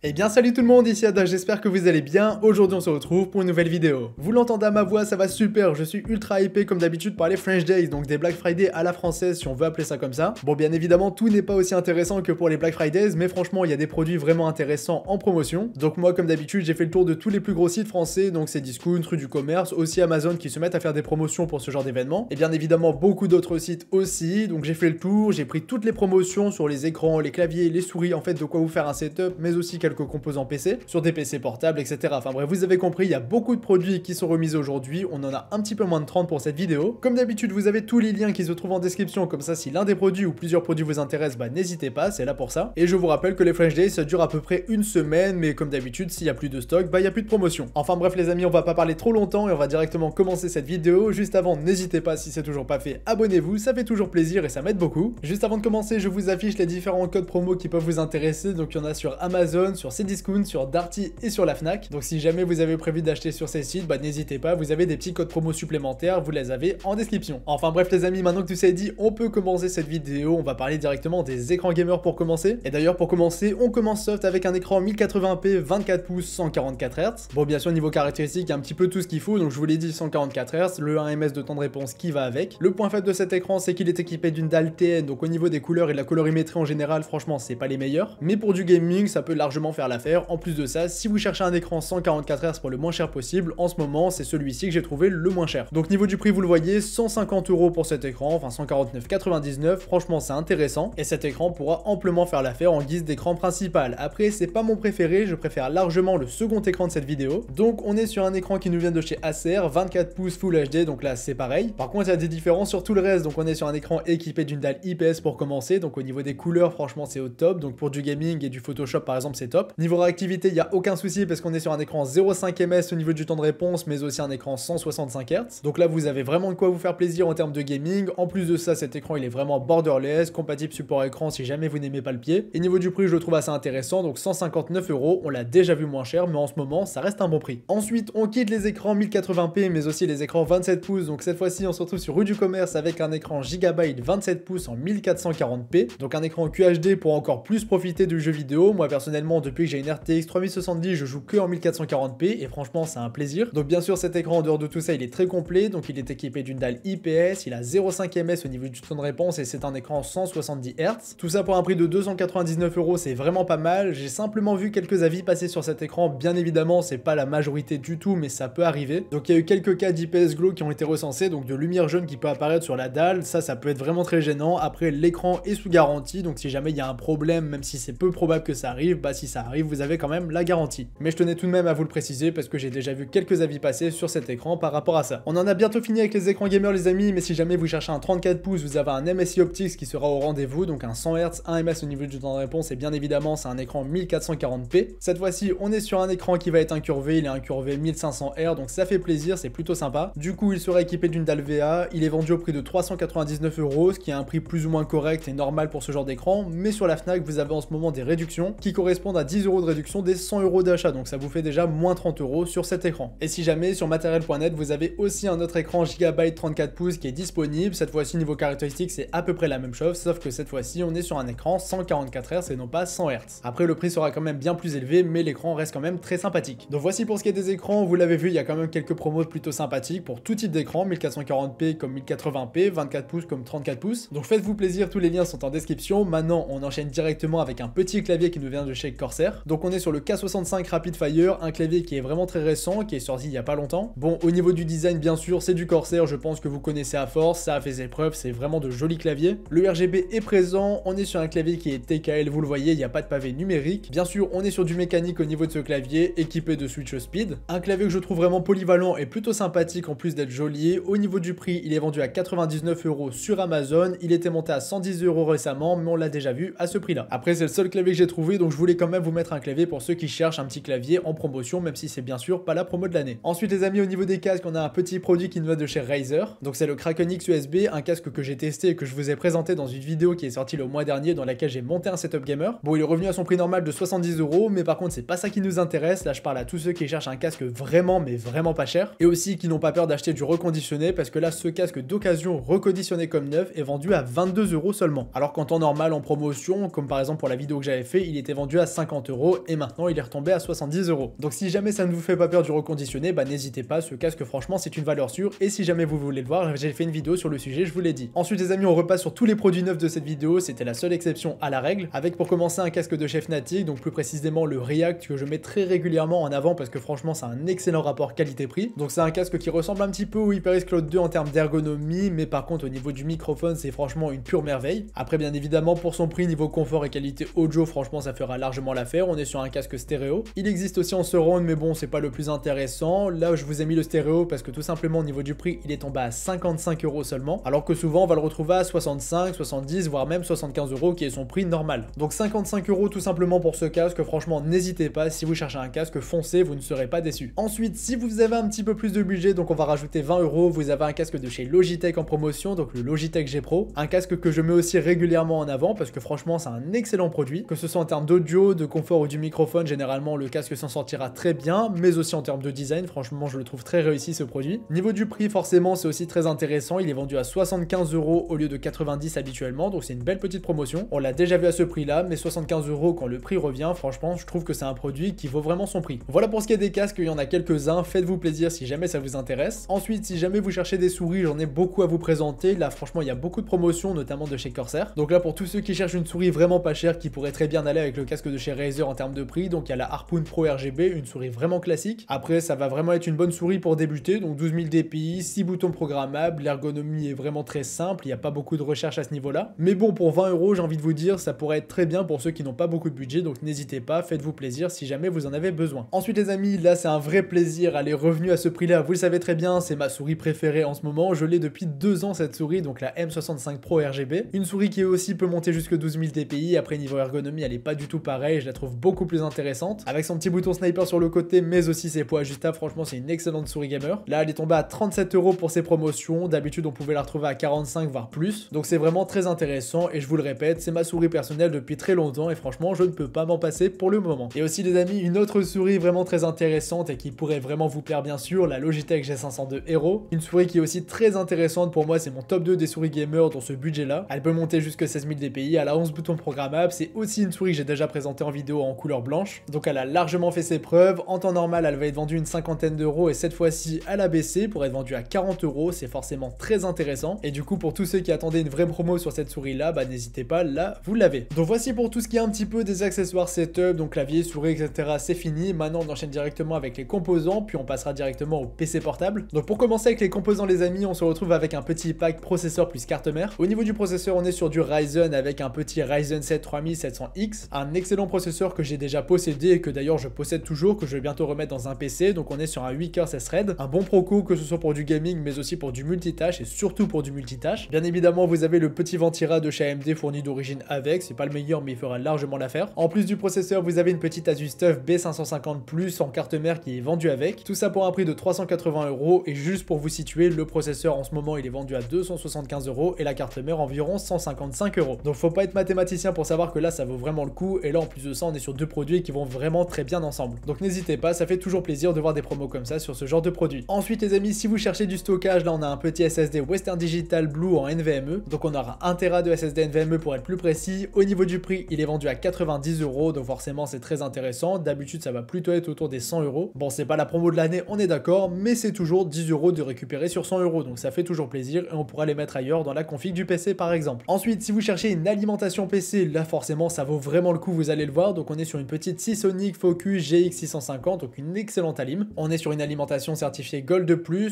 Eh bien salut tout le monde, ici Ada, j'espère que vous allez bien. Aujourd'hui on se retrouve pour une nouvelle vidéo. Vous l'entendez à ma voix, ça va super, je suis ultra hypé comme d'habitude par les French Days, donc des Black Friday à la française si on veut appeler ça comme ça. Bon bien évidemment tout n'est pas aussi intéressant que pour les Black Fridays, mais franchement il y a des produits vraiment intéressants en promotion. Donc moi comme d'habitude j'ai fait le tour de tous les plus gros sites français, donc c'est Discount, Rue du Commerce, aussi Amazon qui se mettent à faire des promotions pour ce genre d'événements. Et bien évidemment beaucoup d'autres sites aussi, donc j'ai fait le tour, j'ai pris toutes les promotions sur les écrans, les claviers, les souris, en fait de quoi vous faire un setup, mais aussi quelques composants PC. Sur des PC portables, etc. Enfin bref, vous avez compris, il y a beaucoup de produits qui sont remis aujourd'hui, on en a un petit peu moins de 30 pour cette vidéo. Comme d'habitude, vous avez tous les liens qui se trouvent en description, comme ça si l'un des produits ou plusieurs produits vous intéressent, bah n'hésitez pas, c'est là pour ça. Et je vous rappelle que les Flash Days, ça dure à peu près une semaine, mais comme d'habitude, s'il y a plus de stock, bah il y a plus de promotion. Enfin bref les amis, on va pas parler trop longtemps et on va directement commencer cette vidéo. Juste avant, n'hésitez pas, si c'est toujours pas fait, abonnez-vous, ça fait toujours plaisir et ça m'aide beaucoup. Juste avant de commencer, je vous affiche les différents codes promo qui peuvent vous intéresser, donc il y en a sur Amazon, sur Cdiscount, sur Darty et sur la Fnac. Donc si jamais vous avez prévu d'acheter sur ces sites, bah n'hésitez pas, vous avez des petits codes promo supplémentaires, vous les avez en description. Enfin bref les amis, maintenant que tout ça est dit, on peut commencer cette vidéo, on va parler directement des écrans gamers pour commencer. Et d'ailleurs pour commencer, on commence soft avec un écran 1080p 24 pouces 144 Hz. Bon bien sûr niveau caractéristiques, il y a un petit peu tout ce qu'il faut, donc je vous l'ai dit 144 Hz, le 1 ms de temps de réponse qui va avec. Le point faible de cet écran, c'est qu'il est équipé d'une dalle TN, donc au niveau des couleurs et de la colorimétrie en général, franchement c'est pas les meilleurs. Mais pour du gaming, ça peut largement faire l'affaire. En plus de ça, si vous cherchez un écran 144 Hz pour le moins cher possible, en ce moment c'est celui-ci que j'ai trouvé le moins cher. Donc niveau du prix vous le voyez, 150 € pour cet écran, enfin 149,99, franchement c'est intéressant, et cet écran pourra amplement faire l'affaire en guise d'écran principal. Après c'est pas mon préféré, je préfère largement le second écran de cette vidéo. Donc on est sur un écran qui nous vient de chez Acer, 24 pouces Full HD, donc là c'est pareil. Par contre il y a des différences sur tout le reste, donc on est sur un écran équipé d'une dalle IPS pour commencer, donc au niveau des couleurs franchement c'est au top, donc pour du gaming et du Photoshop par exemple c'est top. Niveau réactivité il n'y a aucun souci parce qu'on est sur un écran 0,5 ms au niveau du temps de réponse, mais aussi un écran 165 Hz. Donc là vous avez vraiment de quoi vous faire plaisir en termes de gaming. En plus de ça, cet écran il est vraiment borderless, compatible support écran si jamais vous n'aimez pas le pied. Et niveau du prix je le trouve assez intéressant, donc 159 €, on l'a déjà vu moins cher, mais en ce moment ça reste un bon prix. Ensuite on quitte les écrans 1080p mais aussi les écrans 27 pouces, donc cette fois-ci on se retrouve sur Rue du Commerce avec un écran Gigabyte 27 pouces en 1440p, donc un écran QHD pour encore plus profiter du jeu vidéo. Moi personnellement depuis que j'ai une RTX 3070 je joue que en 1440p et franchement c'est un plaisir. Donc bien sûr cet écran en dehors de tout ça il est très complet, donc il est équipé d'une dalle IPS, il a 0,5 ms au niveau du temps de réponse et c'est un écran 170 Hz. Tout ça pour un prix de 299 €, c'est vraiment pas mal. J'ai simplement vu quelques avis passer sur cet écran, bien évidemment c'est pas la majorité du tout mais ça peut arriver. Donc il y a eu quelques cas d'IPS glow qui ont été recensés, donc de lumière jaune qui peut apparaître sur la dalle, ça peut être vraiment très gênant. Après l'écran est sous garantie, donc si jamais il y a un problème, même si c'est peu probable que ça arrive, bah si ça arrive vous avez quand même la garantie. Mais je tenais tout de même à vous le préciser parce que j'ai déjà vu quelques avis passer sur cet écran par rapport à ça. On en a bientôt fini avec les écrans gamers les amis, mais si jamais vous cherchez un 34 pouces, vous avez un MSI Optics qui sera au rendez-vous, donc un 100 Hz, 1 ms au niveau du temps de réponse et bien évidemment c'est un écran 1440p. Cette fois-ci on est sur un écran qui va être incurvé, il est incurvé 1500 Hz, donc ça fait plaisir, c'est plutôt sympa. Du coup il sera équipé d'une dalle VA, il est vendu au prix de 399 €, ce qui est un prix plus ou moins correct et normal pour ce genre d'écran, mais sur la Fnac vous avez en ce moment des réductions qui correspondent à 10 € de réduction des 100 € d'achat, donc ça vous fait déjà moins 30 € sur cet écran. Et si jamais sur matériel.net vous avez aussi un autre écran Gigabyte 34 pouces qui est disponible, cette fois-ci niveau caractéristiques c'est à peu près la même chose, sauf que cette fois-ci on est sur un écran 144 Hz et non pas 100 Hz. Après le prix sera quand même bien plus élevé, mais l'écran reste quand même très sympathique. Donc voici pour ce qui est des écrans, vous l'avez vu, il y a quand même quelques promos plutôt sympathiques pour tout type d'écran, 1440p comme 1080p, 24 pouces comme 34 pouces. Donc faites-vous plaisir, tous les liens sont en description. Maintenant on enchaîne directement avec un petit clavier qui nous vient de chez Corsair. Donc on est sur le K65 Rapid Fire, un clavier qui est vraiment très récent, qui est sorti il y a pas longtemps. Bon au niveau du design bien sûr c'est du Corsair, je pense que vous connaissez à force, ça a fait ses preuves, c'est vraiment de jolis claviers. Le RGB est présent, on est sur un clavier qui est TKL, vous le voyez, il n'y a pas de pavé numérique. Bien sûr on est sur du mécanique au niveau de ce clavier, équipé de switch speed. Un clavier que je trouve vraiment polyvalent et plutôt sympathique en plus d'être joli. Au niveau du prix il est vendu à 99 € sur Amazon, il était monté à 110 € récemment, mais on l'a déjà vu à ce prix là. Après c'est le seul clavier que j'ai trouvé, donc je voulais quand même vous mettre un clavier pour ceux qui cherchent un petit clavier en promotion, même si c'est bien sûr pas la promo de l'année. Ensuite les amis, au niveau des casques on a un petit produit qui nous va de chez Razer, donc c'est le Kraken X USB, un casque que j'ai testé et que je vous ai présenté dans une vidéo qui est sortie le mois dernier dans laquelle j'ai monté un setup gamer. Bon il est revenu à son prix normal de 70 €, mais par contre c'est pas ça qui nous intéresse, là je parle à tous ceux qui cherchent un casque vraiment mais vraiment pas cher, et aussi qui n'ont pas peur d'acheter du reconditionné, parce que là ce casque d'occasion reconditionné comme neuf est vendu à 22 € seulement, alors qu'en temps normal en promotion, comme par exemple pour la vidéo que j'avais fait, il était vendu à 50 50 € et maintenant il est retombé à 70 €. Donc si jamais ça ne vous fait pas peur du reconditionné, bah n'hésitez pas, ce casque franchement c'est une valeur sûre et si jamais vous voulez le voir, j'ai fait une vidéo sur le sujet, je vous l'ai dit. Ensuite les amis, on repasse sur tous les produits neufs de cette vidéo, c'était la seule exception à la règle, avec pour commencer un casque de Chef Natic, donc plus précisément le React que je mets très régulièrement en avant parce que franchement c'est un excellent rapport qualité-prix. Donc c'est un casque qui ressemble un petit peu au HyperX Cloud 2 en termes d'ergonomie, mais par contre au niveau du microphone c'est franchement une pure merveille. Après bien évidemment pour son prix, niveau confort et qualité audio, franchement ça fera largement l'affaire, on est sur un casque stéréo. Il existe aussi en surround mais bon c'est pas le plus intéressant, là je vous ai mis le stéréo parce que tout simplement au niveau du prix il est tombé à 55 € seulement, alors que souvent on va le retrouver à 65, 70 voire même 75 € qui est son prix normal. Donc 55 € tout simplement pour ce casque, franchement n'hésitez pas, si vous cherchez un casque foncez, vous ne serez pas déçus. Ensuite si vous avez un petit peu plus de budget, donc on va rajouter 20 €, vous avez un casque de chez Logitech en promotion, donc le Logitech G Pro, un casque que je mets aussi régulièrement en avant parce que franchement c'est un excellent produit, que ce soit en termes d'audio, de confort ou du microphone, généralement le casque s'en sortira très bien, mais aussi en termes de design, franchement je le trouve très réussi ce produit. Niveau du prix forcément c'est aussi très intéressant, il est vendu à 75 € au lieu de 90 habituellement, donc c'est une belle petite promotion. On l'a déjà vu à ce prix là, mais 75 € quand le prix revient, franchement je trouve que c'est un produit qui vaut vraiment son prix. Voilà pour ce qui est des casques, il y en a quelques-uns, faites-vous plaisir si jamais ça vous intéresse. Ensuite si jamais vous cherchez des souris, j'en ai beaucoup à vous présenter, là franchement il y a beaucoup de promotions, notamment de chez Corsair. Donc là pour tous ceux qui cherchent une souris vraiment pas chère, qui pourrait très bien aller avec le casque de chez Razer en termes de prix, donc il y a la Harpoon Pro RGB, une souris vraiment classique. Après ça va vraiment être une bonne souris pour débuter, donc 12 000 dpi, 6 boutons programmables, l'ergonomie est vraiment très simple, il n'y a pas beaucoup de recherche à ce niveau-là. Mais bon pour 20 € j'ai envie de vous dire, ça pourrait être très bien pour ceux qui n'ont pas beaucoup de budget, donc n'hésitez pas, faites-vous plaisir si jamais vous en avez besoin. Ensuite les amis, là c'est un vrai plaisir, elle est revenue à ce prix-là, vous le savez très bien, c'est ma souris préférée en ce moment, je l'ai depuis 2 ans cette souris, donc la M65 Pro RGB, une souris qui aussi peut monter jusque 12 000 dpi, après niveau ergonomie elle est pas du tout pareille, je la trouve beaucoup plus intéressante, avec son petit bouton sniper sur le côté, mais aussi ses poids ajustables, franchement c'est une excellente souris gamer. Là elle est tombée à 37 € pour ses promotions, d'habitude on pouvait la retrouver à 45 voire plus, donc c'est vraiment très intéressant et je vous le répète, c'est ma souris personnelle depuis très longtemps et franchement je ne peux pas m'en passer pour le moment. Et aussi les amis, une autre souris vraiment très intéressante et qui pourrait vraiment vous plaire bien sûr, la Logitech G502 Hero, une souris qui est aussi très intéressante pour moi, c'est mon top 2 des souris gamers dans ce budget là, elle peut monter jusque 16 000 dpi, elle a 11 boutons programmables, c'est aussi une souris que j'ai déjà présentée en vidéo en couleur blanche, donc elle a largement fait ses preuves, en temps normal elle va être vendue une cinquantaine d'euros et cette fois-ci elle a baissé pour être vendue à 40 €, c'est forcément très intéressant et du coup pour tous ceux qui attendaient une vraie promo sur cette souris là, bah n'hésitez pas, là vous l'avez. Donc voici pour tout ce qui est un petit peu des accessoires setup, donc clavier, souris etc, c'est fini, maintenant on enchaîne directement avec les composants puis on passera directement au PC portable. Donc pour commencer avec les composants les amis, on se retrouve avec un petit pack processeur plus carte mère. Au niveau du processeur on est sur du Ryzen avec un petit Ryzen 7 3700X, un excellent processeur que j'ai déjà possédé et que d'ailleurs je possède toujours, que je vais bientôt remettre dans un PC, donc on est sur un 8 coeurs S-Red, un bon proco que ce soit pour du gaming mais aussi pour du multitâche et surtout pour du multitâche. Bien évidemment vous avez le petit Ventira de chez AMD fourni d'origine avec, c'est pas le meilleur mais il fera largement l'affaire. En plus du processeur vous avez une petite Asus TUF B550 Plus en carte mère qui est vendue avec, tout ça pour un prix de 380 € et juste pour vous situer, le processeur en ce moment il est vendu à 275 € et la carte mère environ 155 €. Donc faut pas être mathématicien pour savoir que là ça vaut vraiment le coup et là en plus de ça on est sur deux produits qui vont vraiment très bien ensemble. Donc n'hésitez pas, ça fait toujours plaisir de voir des promos comme ça sur ce genre de produits. Ensuite les amis, si vous cherchez du stockage, là on a un petit SSD Western Digital Blue en NVMe, donc on aura 1 Tera de SSD NVMe pour être plus précis. Au niveau du prix il est vendu à 90 €, donc forcément c'est très intéressant, d'habitude ça va plutôt être autour des 100 €. Bon c'est pas la promo de l'année on est d'accord, mais c'est toujours 10 € de récupérer sur 100 €, donc ça fait toujours plaisir et on pourra les mettre ailleurs dans la config du PC par exemple. Ensuite si vous cherchez une alimentation PC, là forcément ça vaut vraiment le coup, vous allez le voir, donc on est sur une petite Seasonic Focus GX650, donc une excellente alim. On est sur une alimentation certifiée Gold+,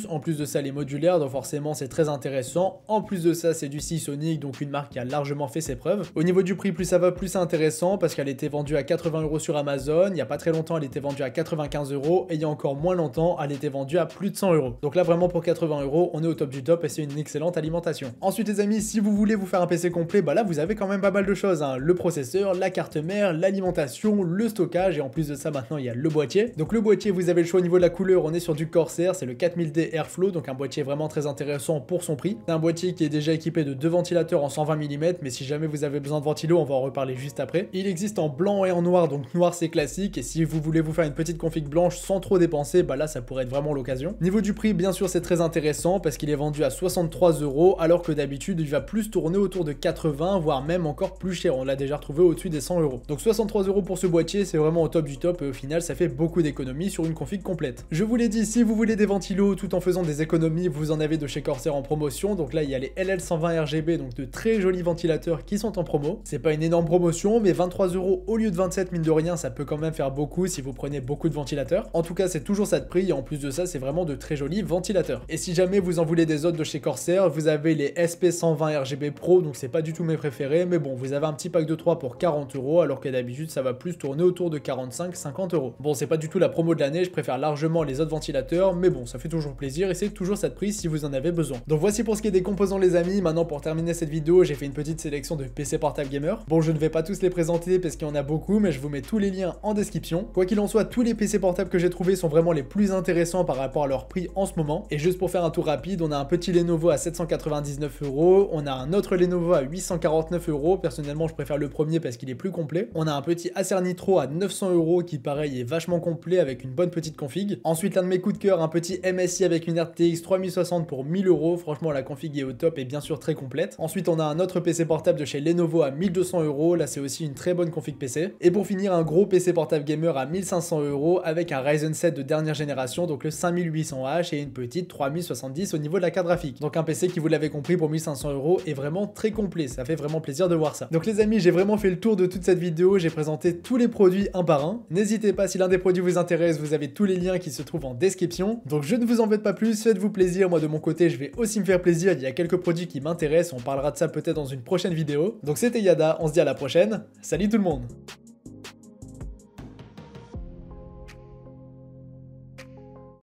en plus de ça elle est modulaire, donc forcément c'est très intéressant. En plus de ça c'est du Seasonic, donc une marque qui a largement fait ses preuves. Au niveau du prix, plus ça va plus c'est intéressant parce qu'elle était vendue à 80 € sur Amazon, il y a pas très longtemps elle était vendue à 95 € et il y a encore moins longtemps elle était vendue à plus de 100 €. Donc là vraiment pour 80 € on est au top du top et c'est une excellente alimentation. Ensuite les amis, si vous voulez vous faire un PC complet, bah là vous avez quand même pas mal de choses, hein. Le processeur, la carte mère, l'alimentation, le stockage et en plus de ça maintenant il y a le boîtier. Donc le boîtier vous avez le choix au niveau de la couleur, on est sur du Corsair, c'est le 4000D Airflow, donc un boîtier vraiment très intéressant pour son prix. C'est un boîtier qui est déjà équipé de 2 ventilateurs en 120 mm, mais si jamais vous avez besoin de ventilo on va en reparler juste après. Il existe en blanc et en noir, donc noir c'est classique et si vous voulez vous faire une petite config blanche sans trop dépenser, bah là ça pourrait être vraiment l'occasion. Niveau du prix bien sûr c'est très intéressant parce qu'il est vendu à 63 € alors que d'habitude il va plus tourner autour de 80 voire même encore plus cher, on l'a déjà retrouvé au-dessus des 100 €. Donc 63 63 € pour ce boîtier, c'est vraiment au top du top et au final ça fait beaucoup d'économies sur une config complète. Je vous l'ai dit, si vous voulez des ventilos tout en faisant des économies, vous en avez de chez Corsair en promotion. Donc là il y a les LL120 RGB, donc de très jolis ventilateurs qui sont en promo. C'est pas une énorme promotion, mais 23 € au lieu de 27, mine de rien, ça peut quand même faire beaucoup si vous prenez beaucoup de ventilateurs. En tout cas c'est toujours ça de prix et en plus de ça c'est vraiment de très jolis ventilateurs. Et si jamais vous en voulez des autres de chez Corsair, vous avez les SP120 RGB Pro, donc c'est pas du tout mes préférés, mais bon, vous avez un petit pack de 3 pour 40 €, alors que d'habitude ça va plus tourner autour de 45-50 €. Bon, c'est pas du tout la promo de l'année, je préfère largement les autres ventilateurs, mais bon, ça fait toujours plaisir et c'est toujours ça de prix si vous en avez besoin. Donc voici pour ce qui est des composants les amis. Maintenant pour terminer cette vidéo, j'ai fait une petite sélection de PC portable gamer. Bon, je ne vais pas tous les présenter parce qu'il y en a beaucoup, mais je vous mets tous les liens en description. Quoi qu'il en soit, tous les PC portables que j'ai trouvés sont vraiment les plus intéressants par rapport à leur prix en ce moment. Et juste pour faire un tour rapide, on a un petit Lenovo à 799 €, on a un autre Lenovo à 849 €, personnellement je préfère le premier parce qu'il est plus complet. On a un petit Acer Nitro à 900 € qui pareil est vachement complet avec une bonne petite config. Ensuite l'un de mes coups de cœur, un petit MSI avec une RTX 3060 pour 1000 €, franchement la config est au top et bien sûr très complète. Ensuite on a un autre PC portable de chez Lenovo à 1200 €, là c'est aussi une très bonne config PC. Et pour finir un gros PC portable gamer à 1500 € avec un Ryzen 7 de dernière génération, donc le 5800H et une petite 3070 au niveau de la carte graphique. Donc un PC qui, vous l'avez compris, pour 1500 € est vraiment très complet, ça fait vraiment plaisir de voir ça. Donc les amis, j'ai vraiment fait le tour de toute cette vidéo, j'ai présenté tous les produits un par un. N'hésitez pas, si l'un des produits vous intéresse, vous avez tous les liens qui se trouvent en description. Donc je ne vous embête pas plus, faites-vous plaisir, moi de mon côté je vais aussi me faire plaisir, il y a quelques produits qui m'intéressent, on parlera de ça peut-être dans une prochaine vidéo. Donc c'était Yada, on se dit à la prochaine, salut tout le monde.